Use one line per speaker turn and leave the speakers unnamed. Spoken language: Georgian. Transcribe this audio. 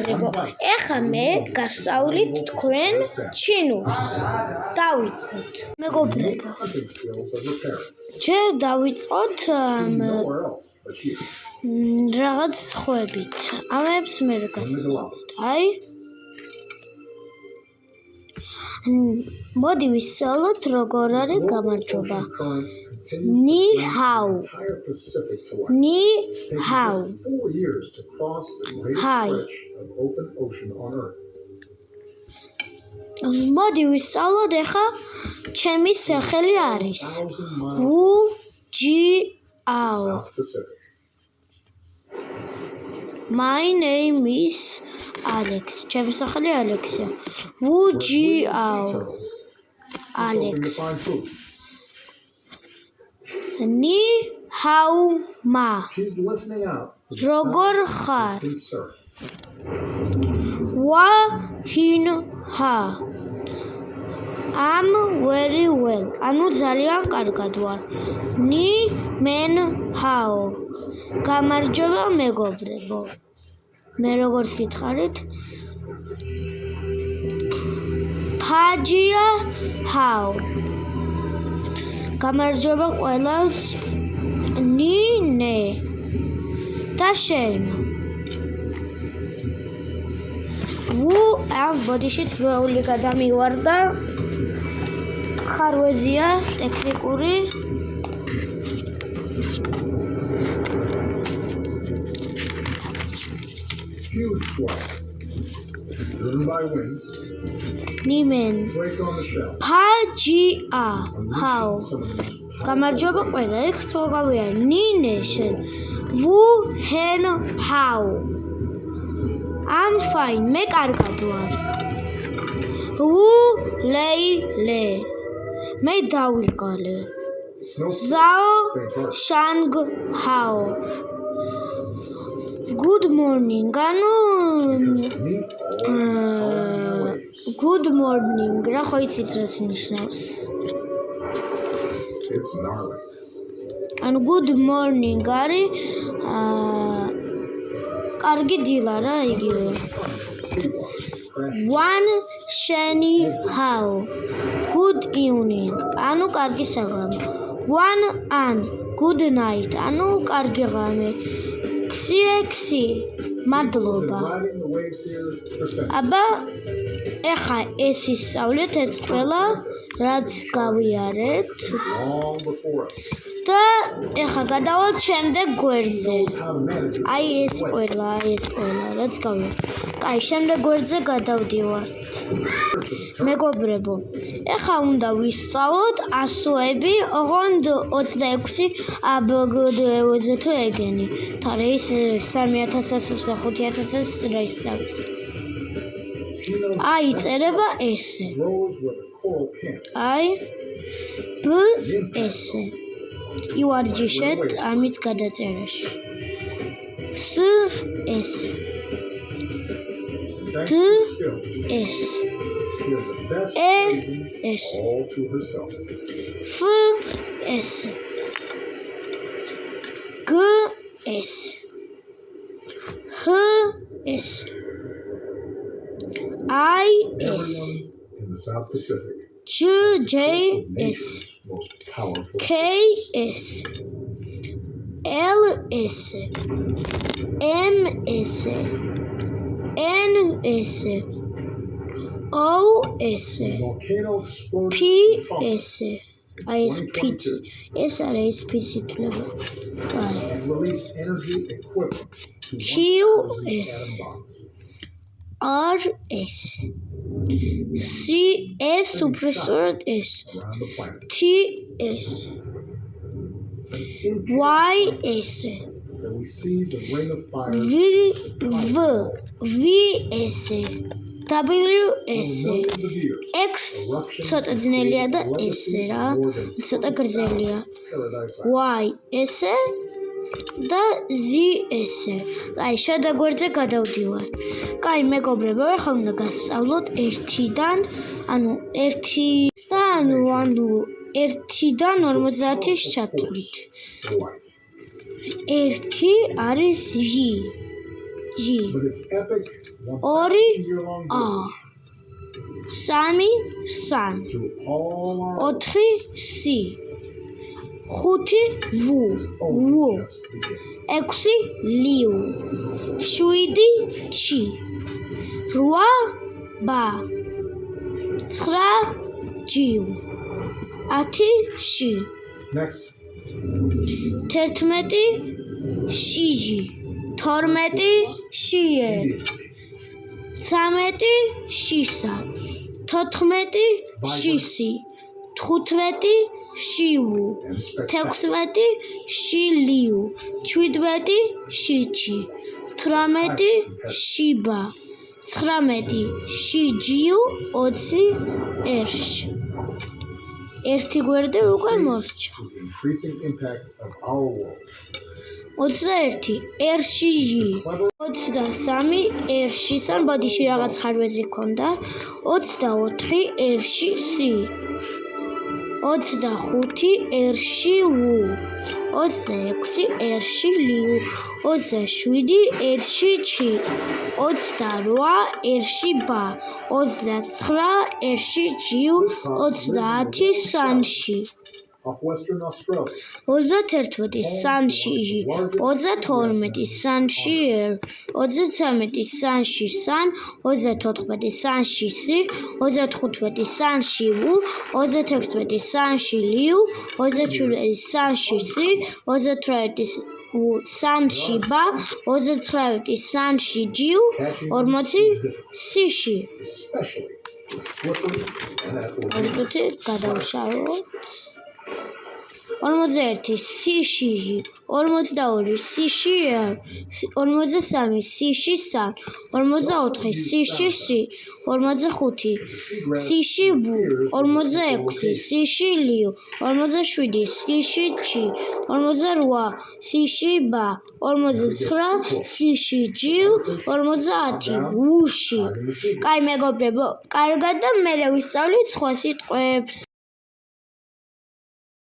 მეგობრებო, ეხლა მე გასწავლით თქვენ ჩინურს. დავიწყოთ. მეგობრებო, ჯერ დავიწყოთ რაღაც ხვებით. ამებს მე გასწავლით. აი მოდი ვისწავლოთ როგორ არის გამარჯობა. Ni hao. Ni hao. Hi. მოდი ვისწავლოთ ეხა ჩემი სახელი არის Wu Jiao. My name is Alex. ჩემი სახელი ალექსია. Wu Jiao. Alex. Ni hao ma. Როგორ ხარ? Wa hin ha. I'm very well. ანუ ძალიან კარგად ვარ. Ni men hao. გამარჯობა მეგობრებო. მე როგორც გითხარით? Pajia hao. გამარჯობა ყველას. Ni ne. და შენ. ამ ბოდიში თროული გადამივარდა. ხარვეზია ტექნიკური.
Huge swell. Driven by winds.
Nimen. Pajia hao. გამარჯობა ყველა. ეგ სწავლავია. Nine შენ. Wu hen hao. I'm fine. მე კარგად ვარ. Wu lei le. მე დავიყალე. Zhao shang hao. Good morning. ანუ good morning. რა ხო იცით რას ნიშნავს?
It's gnarly.
ანუ good morning არის კარგი დილა რა იგივე. One shani how. Good evening. ანუ კარგი საღამო. One an. Good night. ანუ კარგი ღამე. Xi. მადლობა. აბა ეხა ეს ისწავლეთ ეს ყველა რაც გავიარეთ. და ეხა გადავალთ შემდეგ გვერდზე. აი ეს ყველა რაც გავიარეთ. კაი, შემდეგ გვერდზე გადავდივართ. მეგობრებო, ეხა უნდა ვისწავლოთ ასოები, ოღონდ 26 აბგდ თუ ეგენი. თორე ის 3000 და 5000 რა ისწავლეს. აი წერება ესე. აი ბ ესე. ივარჯიშეთ ამის გადაწერაში. S S D S E S F S G S H S I S
In the South Pacific.
J S K S L S M S N S O S P S I S P T S R S P C Q S R S C S supersort S T S Y S V S W S X ცოტა ძნელია და S რა ცოტა გრძელია Y S და Z S. აი, შედაგვერდზე გადავდივართ. კაი, მეგობრებო, ახლა უნდა გასწავლოთ 1-დან, ანუ 1-დან 50-ის ჩათვლით. 1 არის J. G.
But its epic
Ori
1,000-year-long
A.
voyage
Sami San.
through all our
4 C. 5 Vu.
only
Vu.
just beginning.
6 Liu. 7 Chi. 8 Ba. 9 Jiu. 10 Shi.
Next,
11 Shiji. 12 Shie.
immediately,
13 Shisa. 14 Shisi. 15 Shivu.
and spectacular.
16 Shiliu. 17 Shichi. 18 Shiba. 19 Shijiu. 20 Ersh. ერთი გვერდი უკვე მორჩა.
With the increasing impact of our world.
21 Ershiji. 23 Ershisan ბოდიში რაღაც ხარვეზი ქონდა. 24 Ershisi. 25 Ershiu. 26 Ershiu. 27 Ershichi. 28 Ershiba. 29 Ershijiu. 30 Sanshi.
Of Western Australia,
31 Sanshiji. 32 Sanshier. 33 Sanshisan. 34 Sanshisi. 35 Sanshivu. 36 Sanshiliu. 37 Sanshisi. 38 Sanshiba. 39 Sanshijiu. 40 Sishi.
especially the slippery and athletic.
40 გადავშალოთ. 41 Sishiji. 42 Sishier. 43 Sishisan. 44 Sishisi. 45 Sishivu. 46 Sishiliu. 47 Sishichi. 48 Sishiba. 49 Sishijiu. 50 Wushi. კაი მეგობრებო, კარგად და მე ვისწავლით სხვა სიტყვებს.